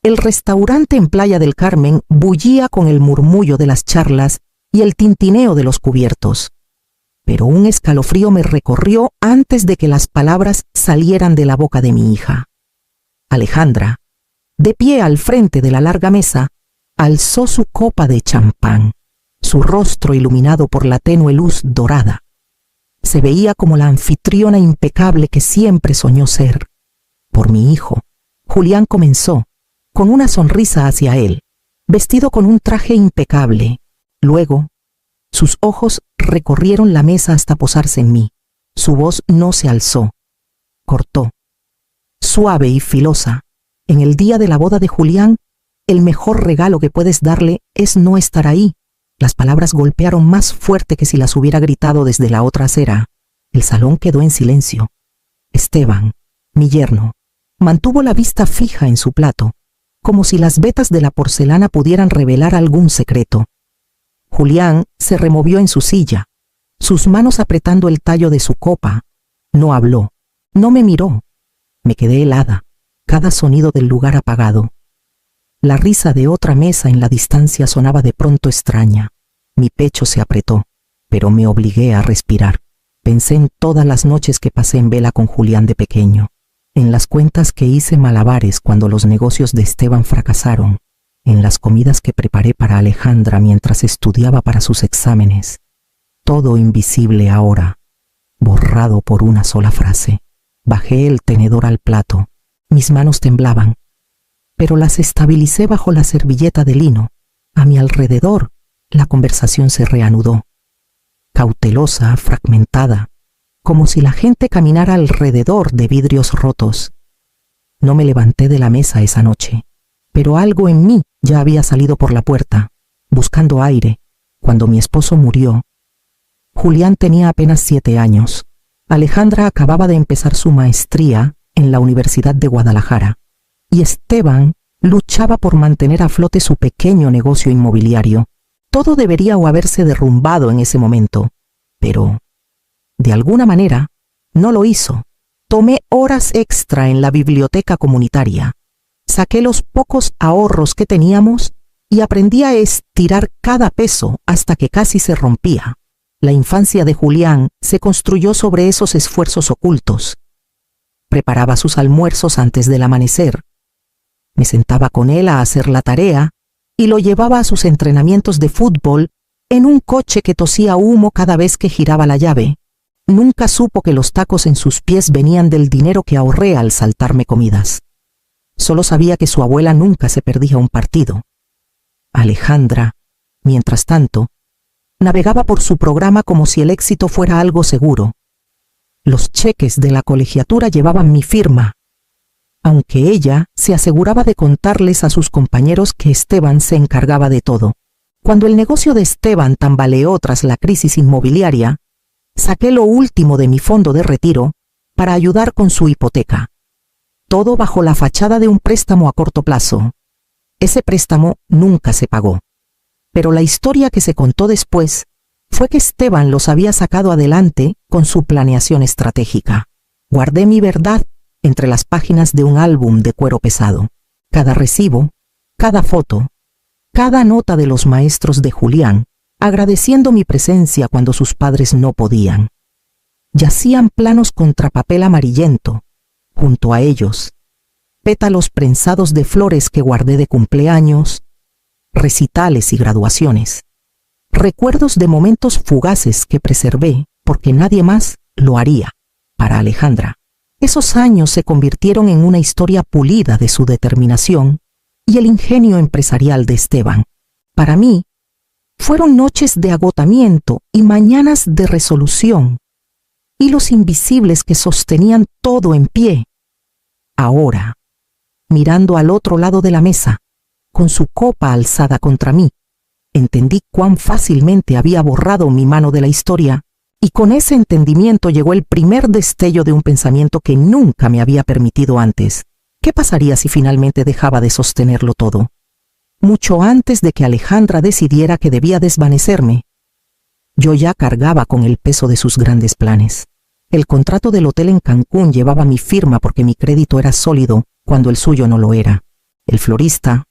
El restaurante en Playa del Carmen bullía con el murmullo de las charlas y el tintineo de los cubiertos. Pero un escalofrío me recorrió antes de que las palabras salieran de la boca de mi hija. Alejandra, de pie al frente de la larga mesa, alzó su copa de champán, su rostro iluminado por la tenue luz dorada. Se veía como la anfitriona impecable que siempre soñó ser. Por mi hijo, Julián comenzó, con una sonrisa hacia él, vestido con un traje impecable. Luego, sus ojos recorrieron la mesa hasta posarse en mí. Su voz no se alzó. Cortó. Suave y filosa. En el día de la boda de Julián, el mejor regalo que puedes darle es no estar ahí. Las palabras golpearon más fuerte que si las hubiera gritado desde la otra acera. El salón quedó en silencio. Esteban, mi yerno, mantuvo la vista fija en su plato, como si las vetas de la porcelana pudieran revelar algún secreto. Julián se removió en su silla, sus manos apretando el tallo de su copa. No habló, no me miró. Me quedé helada, cada sonido del lugar apagado. La risa de otra mesa en la distancia sonaba de pronto extraña. Mi pecho se apretó, pero me obligué a respirar. Pensé en todas las noches que pasé en vela con Julián de pequeño, en las cuentas que hice malabares cuando los negocios de Esteban fracasaron, en las comidas que preparé para Alejandra mientras estudiaba para sus exámenes. Todo invisible ahora, borrado por una sola frase. Bajé el tenedor al plato. Mis manos temblaban, pero las estabilicé bajo la servilleta de lino. A mi alrededor, la conversación se reanudó. Cautelosa, fragmentada, como si la gente caminara alrededor de vidrios rotos. No me levanté de la mesa esa noche, pero algo en mí ya había salido por la puerta, buscando aire, cuando mi esposo murió. Julián tenía apenas 7 años. Alejandra acababa de empezar su maestría en la Universidad de Guadalajara, y Esteban luchaba por mantener a flote su pequeño negocio inmobiliario. Todo debería haberse derrumbado en ese momento, pero de alguna manera, no lo hizo. Tomé horas extra en la biblioteca comunitaria. Saqué los pocos ahorros que teníamos y aprendí a estirar cada peso hasta que casi se rompía. La infancia de Julián se construyó sobre esos esfuerzos ocultos. Preparaba sus almuerzos antes del amanecer. Me sentaba con él a hacer la tarea y lo llevaba a sus entrenamientos de fútbol en un coche que tosía humo cada vez que giraba la llave. Nunca supo que los tacos en sus pies venían del dinero que ahorré al saltarme comidas. Solo sabía que su abuela nunca se perdía un partido. Alejandra, mientras tanto, navegaba por su programa como si el éxito fuera algo seguro. Los cheques de la colegiatura llevaban mi firma, aunque ella se aseguraba de contarles a sus compañeros que Esteban se encargaba de todo. Cuando el negocio de Esteban tambaleó tras la crisis inmobiliaria, saqué lo último de mi fondo de retiro para ayudar con su hipoteca. Todo bajo la fachada de un préstamo a corto plazo. Ese préstamo nunca se pagó. Pero la historia que se contó después fue que Esteban los había sacado adelante con su planeación estratégica. Guardé mi verdad entre las páginas de un álbum de cuero pesado. Cada recibo, cada foto, cada nota de los maestros de Julián, agradeciendo mi presencia cuando sus padres no podían. Yacían planos contra papel amarillento. Junto a ellos, pétalos prensados de flores que guardé de cumpleaños, recitales y graduaciones. Recuerdos de momentos fugaces que preservé porque nadie más lo haría. Para Alejandra, esos años se convirtieron en una historia pulida de su determinación y el ingenio empresarial de Esteban. Para mí, fueron noches de agotamiento y mañanas de resolución, hilos invisibles que sostenían todo en pie. Ahora, mirando al otro lado de la mesa, con su copa alzada contra mí, entendí cuán fácilmente había borrado mi mano de la historia, y con ese entendimiento llegó el primer destello de un pensamiento que nunca me había permitido antes. ¿Qué pasaría si finalmente dejaba de sostenerlo todo? Mucho antes de que Alejandra decidiera que debía desvanecerme, yo ya cargaba con el peso de sus grandes planes. El contrato del hotel en Cancún llevaba mi firma porque mi crédito era sólido cuando el suyo no lo era. El florista,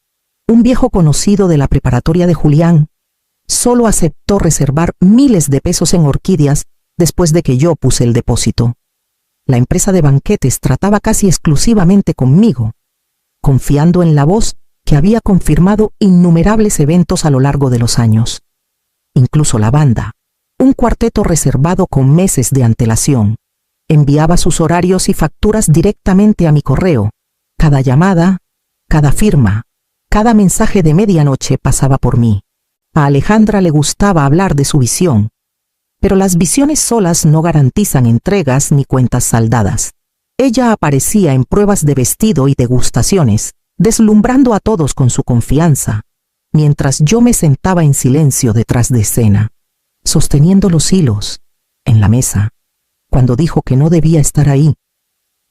un viejo conocido de la preparatoria de Julián, solo aceptó reservar miles de pesos en orquídeas después de que yo puse el depósito. La empresa de banquetes trataba casi exclusivamente conmigo, confiando en la voz que había confirmado innumerables eventos a lo largo de los años. Incluso la banda, un cuarteto reservado con meses de antelación, enviaba sus horarios y facturas directamente a mi correo. Cada llamada, cada firma, cada mensaje de medianoche pasaba por mí. A Alejandra le gustaba hablar de su visión, pero las visiones solas no garantizan entregas ni cuentas saldadas. Ella aparecía en pruebas de vestido y degustaciones, deslumbrando a todos con su confianza, mientras yo me sentaba en silencio detrás de escena, sosteniendo los hilos en la mesa. Cuando dijo que no debía estar ahí,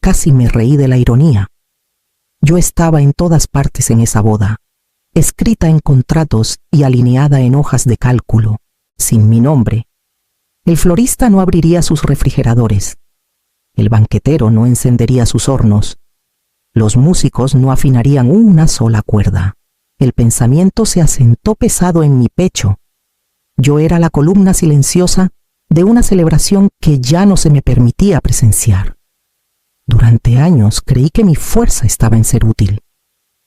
casi me reí de la ironía. Yo estaba en todas partes en esa boda, escrita en contratos y alineada en hojas de cálculo, sin mi nombre. El florista no abriría sus refrigeradores. El banquetero no encendería sus hornos. Los músicos no afinarían una sola cuerda. El pensamiento se asentó pesado en mi pecho. Yo era la columna silenciosa de una celebración que ya no se me permitía presenciar. Durante años creí que mi fuerza estaba en ser útil,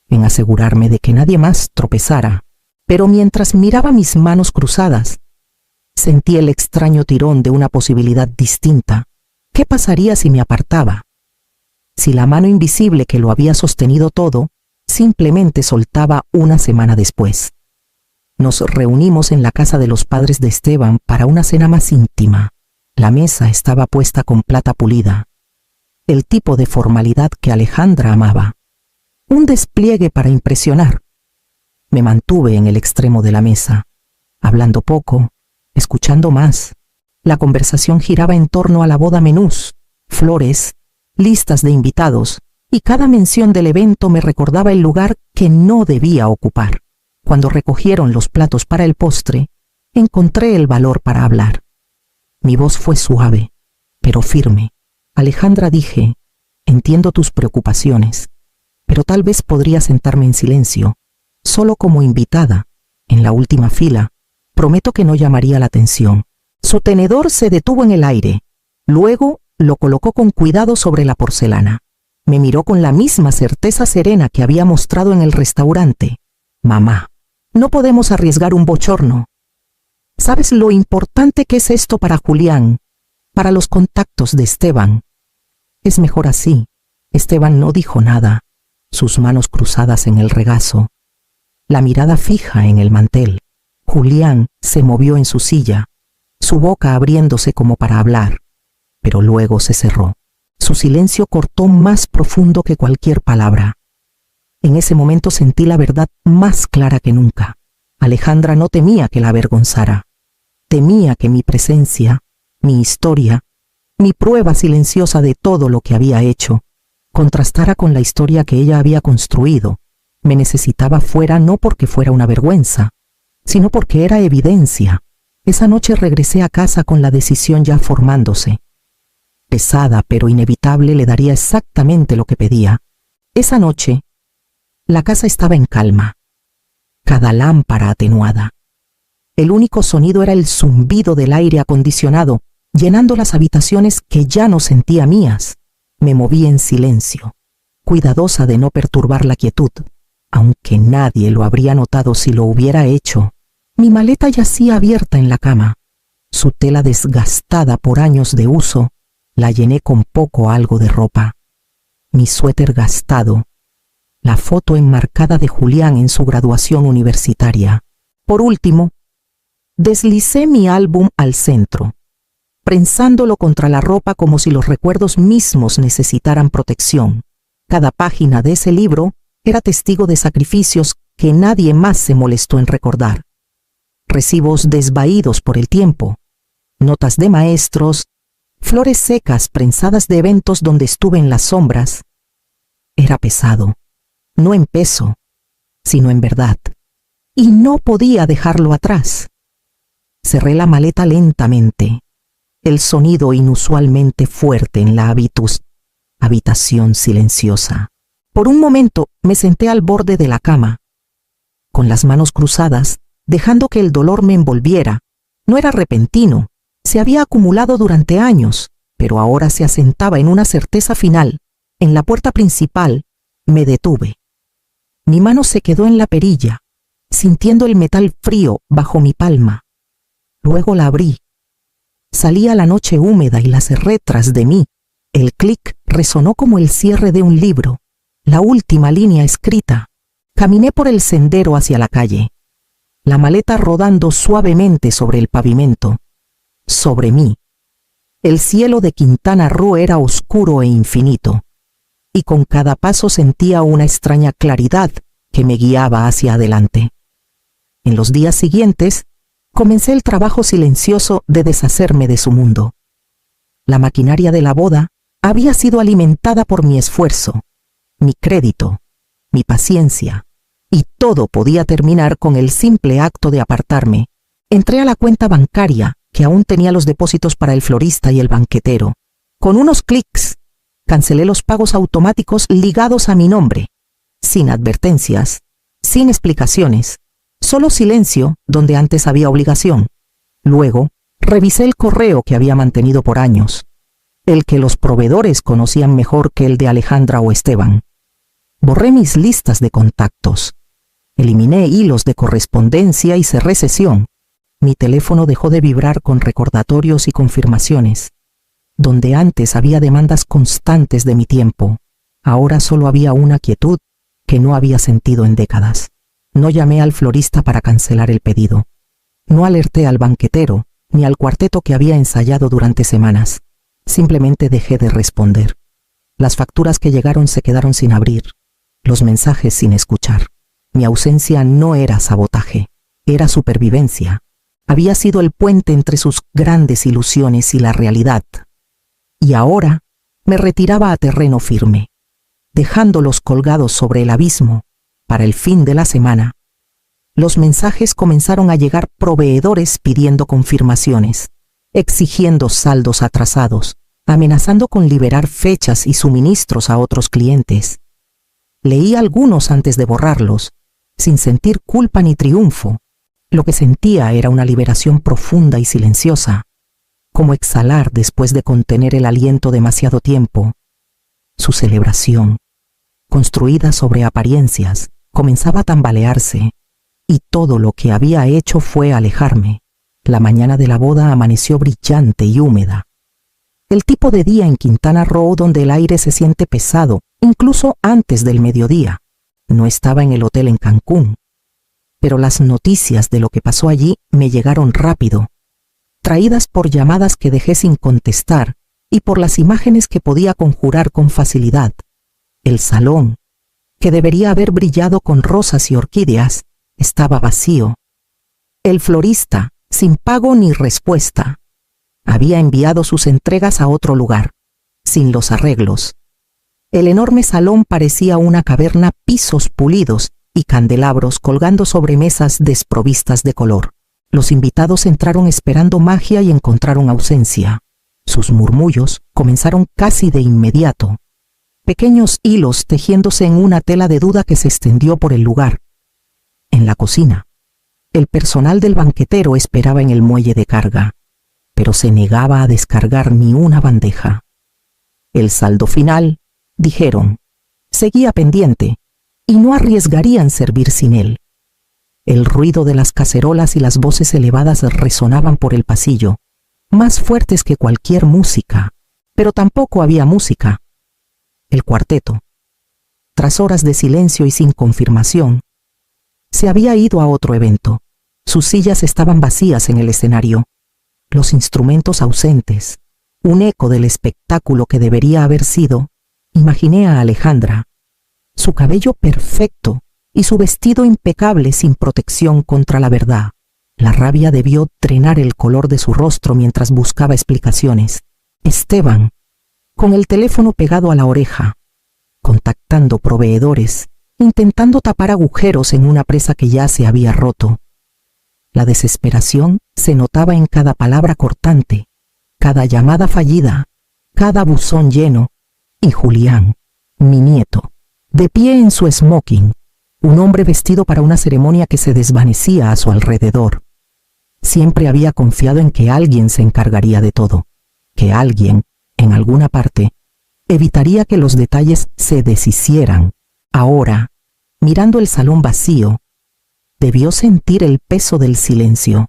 en asegurarme de que nadie más tropezara, pero mientras miraba mis manos cruzadas, sentí el extraño tirón de una posibilidad distinta. ¿Qué pasaría si me apartaba? Si la mano invisible que lo había sostenido todo simplemente soltaba una semana después. Nos reunimos en la casa de los padres de Esteban para una cena más íntima. La mesa estaba puesta con plata pulida, el tipo de formalidad que Alejandra amaba. Un despliegue para impresionar. Me mantuve en el extremo de la mesa, hablando poco, escuchando más. La conversación giraba en torno a la boda, menús, flores, listas de invitados, y cada mención del evento me recordaba el lugar que no debía ocupar. Cuando recogieron los platos para el postre, encontré el valor para hablar. Mi voz fue suave, pero firme. Alejandra, dije, entiendo tus preocupaciones, pero tal vez podría sentarme en silencio, solo como invitada, en la última fila. Prometo que no llamaría la atención. Su tenedor se detuvo en el aire. Luego lo colocó con cuidado sobre la porcelana. Me miró con la misma certeza serena que había mostrado en el restaurante. Mamá, no podemos arriesgar un bochorno. ¿Sabes lo importante que es esto para Julián, para los contactos de Esteban? Es mejor así. Esteban no dijo nada, sus manos cruzadas en el regazo, la mirada fija en el mantel. Julián se movió en su silla, su boca abriéndose como para hablar, pero luego se cerró. Su silencio cortó más profundo que cualquier palabra. En ese momento sentí la verdad más clara que nunca. Alejandra no temía que la avergonzara. Temía que mi presencia, mi historia, mi prueba silenciosa de todo lo que había hecho, contrastara con la historia que ella había construido. Me necesitaba fuera no porque fuera una vergüenza, sino porque era evidencia. Esa noche regresé a casa con la decisión ya formándose. Pesada pero inevitable, le daría exactamente lo que pedía. Esa noche, la casa estaba en calma, cada lámpara atenuada. El único sonido era el zumbido del aire acondicionado, llenando las habitaciones que ya no sentía mías. Me moví en silencio, cuidadosa de no perturbar la quietud, aunque nadie lo habría notado si lo hubiera hecho. Mi maleta yacía abierta en la cama. Su tela desgastada por años de uso la llené con poco algo de ropa. Mi suéter gastado, la foto enmarcada de Julián en su graduación universitaria. Por último, deslicé mi álbum al centro, prensándolo contra la ropa como si los recuerdos mismos necesitaran protección. Cada página de ese libro era testigo de sacrificios que nadie más se molestó en recordar. Recibos desvaídos por el tiempo, notas de maestros, flores secas prensadas de eventos donde estuve en las sombras. Era pesado, no en peso, sino en verdad, y no podía dejarlo atrás. Cerré la maleta lentamente, el sonido inusualmente fuerte en la habitación silenciosa. Por un momento me senté al borde de la cama, con las manos cruzadas, dejando que el dolor me envolviera. No era repentino, se había acumulado durante años, pero ahora se asentaba en una certeza final. En la puerta principal me detuve. Mi mano se quedó en la perilla, sintiendo el metal frío bajo mi palma. Luego la abrí. Salía la noche húmeda y la cerré tras de mí. El clic resonó como el cierre de un libro, la última línea escrita. Caminé por el sendero hacia la calle, la maleta rodando suavemente sobre el pavimento. Sobre mí. El cielo de Quintana Roo era oscuro e infinito, y con cada paso sentía una extraña claridad que me guiaba hacia adelante. En los días siguientes, comencé el trabajo silencioso de deshacerme de su mundo. La maquinaria de la boda había sido alimentada por mi esfuerzo, mi crédito, mi paciencia, y todo podía terminar con el simple acto de apartarme. Entré a la cuenta bancaria, que aún tenía los depósitos para el florista y el banquetero. Con unos clics, cancelé los pagos automáticos ligados a mi nombre, sin advertencias, sin explicaciones, solo silencio donde antes había obligación. Luego, revisé el correo que había mantenido por años, el que los proveedores conocían mejor que el de Alejandra o Esteban. Borré mis listas de contactos, eliminé hilos de correspondencia y cerré sesión. Mi teléfono dejó de vibrar con recordatorios y confirmaciones. Donde antes había demandas constantes de mi tiempo, ahora solo había una quietud que no había sentido en décadas. No llamé al florista para cancelar el pedido. No alerté al banquetero ni al cuarteto que había ensayado durante semanas. Simplemente dejé de responder. Las facturas que llegaron se quedaron sin abrir, los mensajes sin escuchar. Mi ausencia no era sabotaje, era supervivencia. Había sido el puente entre sus grandes ilusiones y la realidad. Y ahora me retiraba a terreno firme, dejándolos colgados sobre el abismo. Para el fin de la semana, los mensajes comenzaron a llegar, proveedores pidiendo confirmaciones, exigiendo saldos atrasados, amenazando con liberar fechas y suministros a otros clientes. Leí algunos antes de borrarlos, sin sentir culpa ni triunfo. Lo que sentía era una liberación profunda y silenciosa, como exhalar después de contener el aliento demasiado tiempo. Su celebración, construida sobre apariencias, comenzaba a tambalearse, y todo lo que había hecho fue alejarme. La mañana de la boda amaneció brillante y húmeda. El tipo de día en Quintana Roo donde el aire se siente pesado, incluso antes del mediodía. No estaba en el hotel en Cancún, pero las noticias de lo que pasó allí me llegaron rápido, traídas por llamadas que dejé sin contestar y por las imágenes que podía conjurar con facilidad. El salón, que debería haber brillado con rosas y orquídeas, estaba vacío. El florista, sin pago ni respuesta, había enviado sus entregas a otro lugar, sin los arreglos. El enorme salón parecía una caverna, pisos pulidos y candelabros colgando sobre mesas desprovistas de color. Los invitados entraron esperando magia y encontraron ausencia. Sus murmullos comenzaron casi de inmediato, pequeños hilos tejiéndose en una tela de duda que se extendió por el lugar. En la cocina, el personal del banquetero esperaba en el muelle de carga, pero se negaba a descargar ni una bandeja. El saldo final, dijeron, seguía pendiente, y no arriesgarían servir sin él. El ruido de las cacerolas y las voces elevadas resonaban por el pasillo, más fuertes que cualquier música, pero tampoco había música. El cuarteto, tras horas de silencio y sin confirmación, se había ido a otro evento. Sus sillas estaban vacías en el escenario, los instrumentos ausentes, un eco del espectáculo que debería haber sido. Imaginé a Alejandra, su cabello perfecto y su vestido impecable sin protección contra la verdad. La rabia debió drenar el color de su rostro mientras buscaba explicaciones. Esteban, con el teléfono pegado a la oreja, contactando proveedores, intentando tapar agujeros en una presa que ya se había roto. La desesperación se notaba en cada palabra cortante, cada llamada fallida, cada buzón lleno. Y Julián, mi nieto, de pie en su smoking, un hombre vestido para una ceremonia que se desvanecía a su alrededor. Siempre había confiado en que alguien se encargaría de todo, que alguien, en alguna parte, evitaría que los detalles se deshicieran. Ahora, mirando el salón vacío, debió sentir el peso del silencio.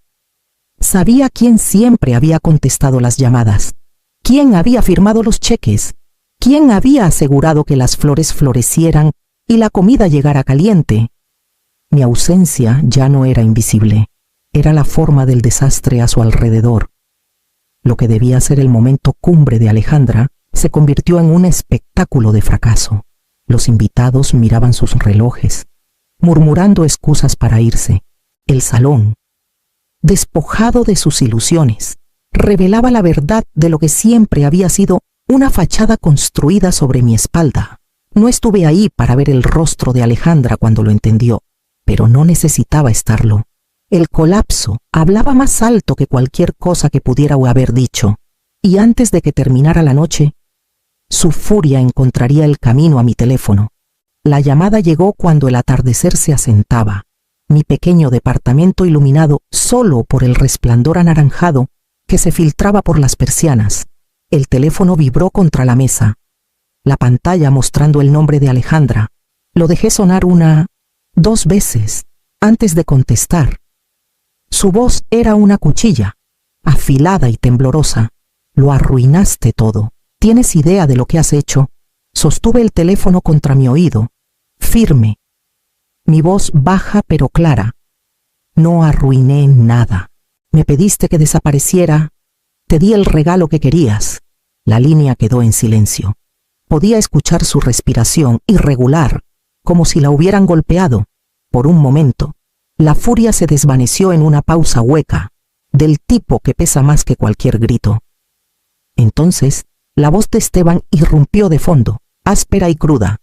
Sabía quién siempre había contestado las llamadas, quién había firmado los cheques, quién había asegurado que las flores florecieran y la comida llegara caliente. Mi ausencia ya no era invisible, era la forma del desastre a su alrededor. Lo que debía ser el momento cumbre de Alejandra se convirtió en un espectáculo de fracaso. Los invitados miraban sus relojes, murmurando excusas para irse. El salón, despojado de sus ilusiones, revelaba la verdad de lo que siempre había sido una fachada construida sobre mi espalda. No estuve ahí para ver el rostro de Alejandra cuando lo entendió, pero no necesitaba estarlo. El colapso hablaba más alto que cualquier cosa que pudiera haber dicho, y antes de que terminara la noche, su furia encontraría el camino a mi teléfono. La llamada llegó cuando el atardecer se asentaba. Mi pequeño departamento iluminado solo por el resplandor anaranjado que se filtraba por las persianas. El teléfono vibró contra la mesa, la pantalla mostrando el nombre de Alejandra. Lo dejé sonar 2 veces antes de contestar. Su voz era una cuchilla, afilada y temblorosa. Lo arruinaste todo. ¿Tienes idea de lo que has hecho? Sostuve el teléfono contra mi oído, firme. Mi voz baja pero clara. No arruiné nada. Me pediste que desapareciera. Te di el regalo que querías. La línea quedó en silencio. Podía escuchar su respiración irregular, como si la hubieran golpeado. Por un momento, la furia se desvaneció en una pausa hueca, del tipo que pesa más que cualquier grito. Entonces, la voz de Esteban irrumpió de fondo, áspera y cruda.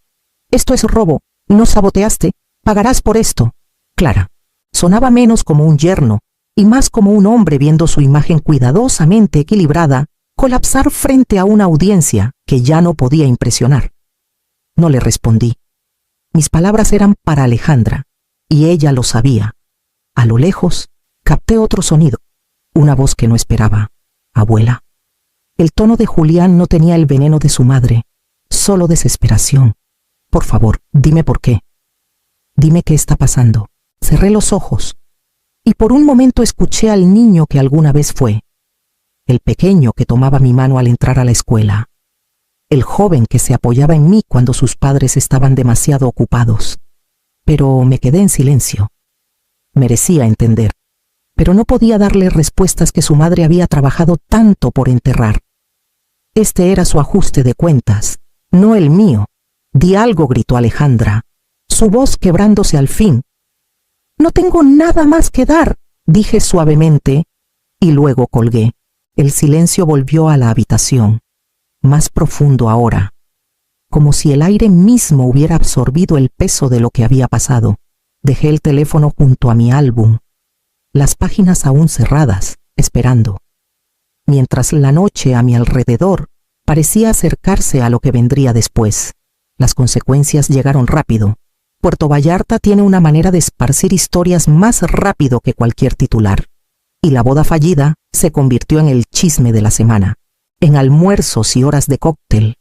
«Esto es robo. Nos saboteaste. Pagarás por esto». Clara. Sonaba menos como un yerno y más como un hombre viendo su imagen cuidadosamente equilibrada colapsar frente a una audiencia que ya no podía impresionar. No le respondí. Mis palabras eran para Alejandra, y ella lo sabía. A lo lejos, capté otro sonido, una voz que no esperaba. «Abuela». El tono de Julián no tenía el veneno de su madre, solo desesperación. «Por favor, dime por qué. Dime qué está pasando». Cerré los ojos, y por un momento escuché al niño que alguna vez fue, el pequeño que tomaba mi mano al entrar a la escuela, el joven que se apoyaba en mí cuando sus padres estaban demasiado ocupados. Pero me quedé en silencio. Merecía entender, pero no podía darle respuestas que su madre había trabajado tanto por enterrar. Este era su ajuste de cuentas, no el mío. «Di algo», gritó Alejandra, su voz quebrándose al fin. «No tengo nada más que dar», dije suavemente, y luego colgué. El silencio volvió a la habitación, más profundo ahora, como si el aire mismo hubiera absorbido el peso de lo que había pasado. Dejé el teléfono junto a mi álbum, las páginas aún cerradas, esperando, mientras la noche a mi alrededor parecía acercarse a lo que vendría después. Las consecuencias llegaron rápido. Puerto Vallarta tiene una manera de esparcir historias más rápido que cualquier titular. Y la boda fallida se convirtió en el chisme de la semana, en almuerzos y horas de cóctel.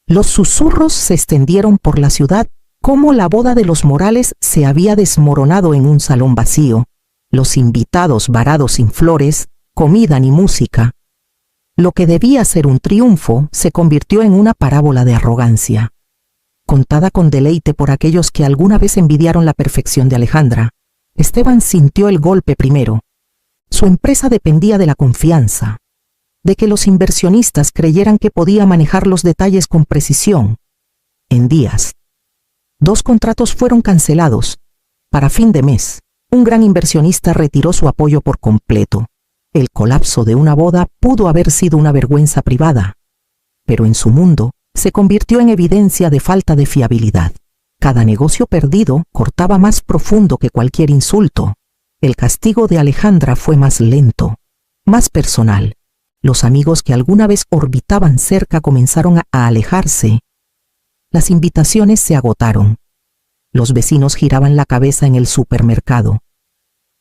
Los susurros se extendieron por la ciudad como la boda de los Morales se había desmoronado en un salón vacío, los invitados varados sin flores, comida ni música. Lo que debía ser un triunfo se convirtió en una parábola de arrogancia, contada con deleite por aquellos que alguna vez envidiaron la perfección de Alejandra. Esteban sintió el golpe primero. Su empresa dependía de la confianza, de que los inversionistas creyeran que podía manejar los detalles con precisión. En días, 2 contratos fueron cancelados. Para fin de mes, un gran inversionista retiró su apoyo por completo. El colapso de una boda pudo haber sido una vergüenza privada, pero en su mundo se convirtió en evidencia de falta de fiabilidad. Cada negocio perdido cortaba más profundo que cualquier insulto. El castigo de Alejandra fue más lento, más personal. Los amigos que alguna vez orbitaban cerca comenzaron a alejarse. Las invitaciones se agotaron. Los vecinos giraban la cabeza en el supermercado.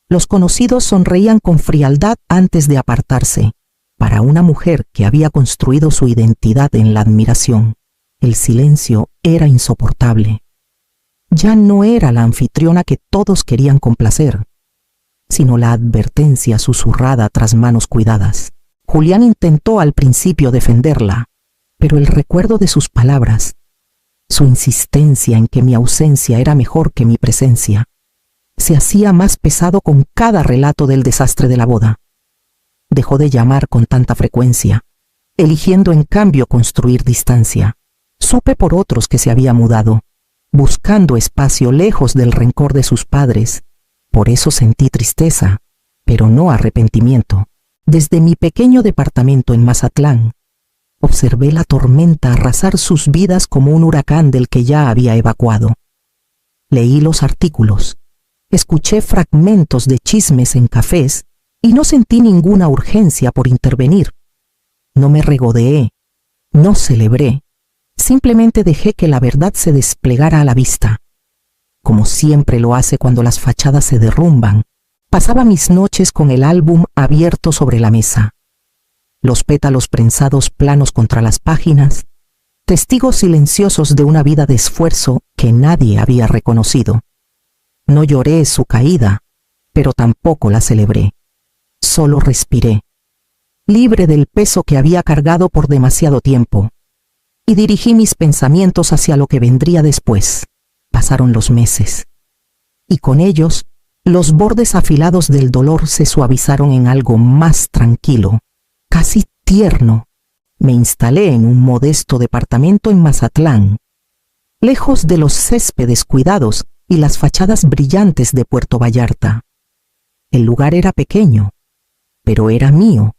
Los conocidos sonreían con frialdad antes de apartarse. Para una mujer que había construido su identidad en la admiración, el silencio era insoportable. Ya no era la anfitriona que todos querían complacer, sino la advertencia susurrada tras manos cuidadas. Julián intentó al principio defenderla, pero el recuerdo de sus palabras, su insistencia en que mi ausencia era mejor que mi presencia, se hacía más pesado con cada relato del desastre de la boda. Dejó de llamar con tanta frecuencia, eligiendo en cambio construir distancia. Supe por otros que se había mudado, buscando espacio lejos del rencor de sus padres. Por eso sentí tristeza, pero no arrepentimiento. Desde mi pequeño departamento en Mazatlán, observé la tormenta arrasar sus vidas como un huracán del que ya había evacuado. Leí los artículos, escuché fragmentos de chismes en cafés y no sentí ninguna urgencia por intervenir. No me regodeé, no celebré, simplemente dejé que la verdad se desplegara a la vista. Como siempre lo hace cuando las fachadas se derrumban, pasaba mis noches con el álbum abierto sobre la mesa. Los pétalos prensados planos contra las páginas, testigos silenciosos de una vida de esfuerzo que nadie había reconocido. No lloré su caída, pero tampoco la celebré. Solo respiré, libre del peso que había cargado por demasiado tiempo, y dirigí mis pensamientos hacia lo que vendría después. Pasaron los meses, y con ellos, los bordes afilados del dolor se suavizaron en algo más tranquilo, casi tierno. Me instalé en un modesto departamento en Mazatlán, lejos de los céspedes cuidados y las fachadas brillantes de Puerto Vallarta. El lugar era pequeño, pero era mío.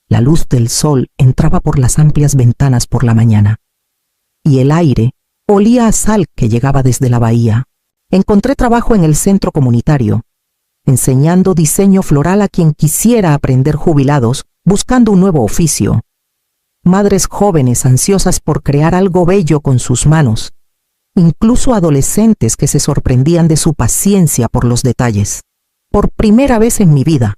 La luz del sol entraba por las amplias ventanas por la mañana, y el aire olía a sal que llegaba desde la bahía. Encontré trabajo en el centro comunitario, enseñando diseño floral a quien quisiera aprender, jubilados buscando un nuevo oficio, madres jóvenes ansiosas por crear algo bello con sus manos, incluso adolescentes que se sorprendían de su paciencia por los detalles. Por primera vez en mi vida,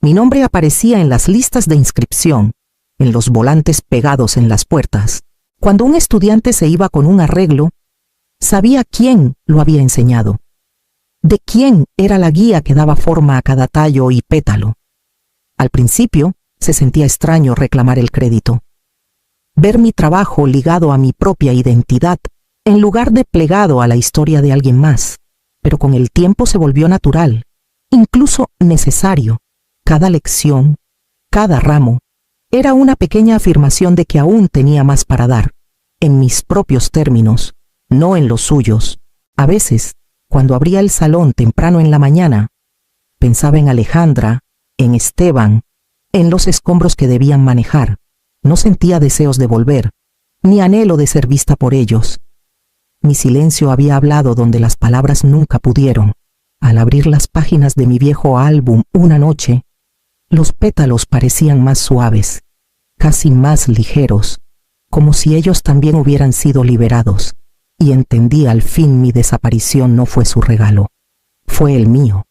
mi nombre aparecía en las listas de inscripción, en los volantes pegados en las puertas. Cuando un estudiante se iba con un arreglo, sabía quién lo había enseñado, de quién era la guía que daba forma a cada tallo y pétalo. Al principio, se sentía extraño reclamar el crédito, ver mi trabajo ligado a mi propia identidad, en lugar de plegado a la historia de alguien más, pero con el tiempo se volvió natural, incluso necesario. Cada lección, cada ramo, era una pequeña afirmación de que aún tenía más para dar, en mis propios términos, no en los suyos. A veces, cuando abría el salón temprano en la mañana, pensaba en Alejandra, en Esteban, en los escombros que debían manejar. No sentía deseos de volver, ni anhelo de ser vista por ellos. Mi silencio había hablado donde las palabras nunca pudieron. Al abrir las páginas de mi viejo álbum una noche, los pétalos parecían más suaves, casi más ligeros, como si ellos también hubieran sido liberados, y entendí al fin mi desaparición no fue su regalo, fue el mío.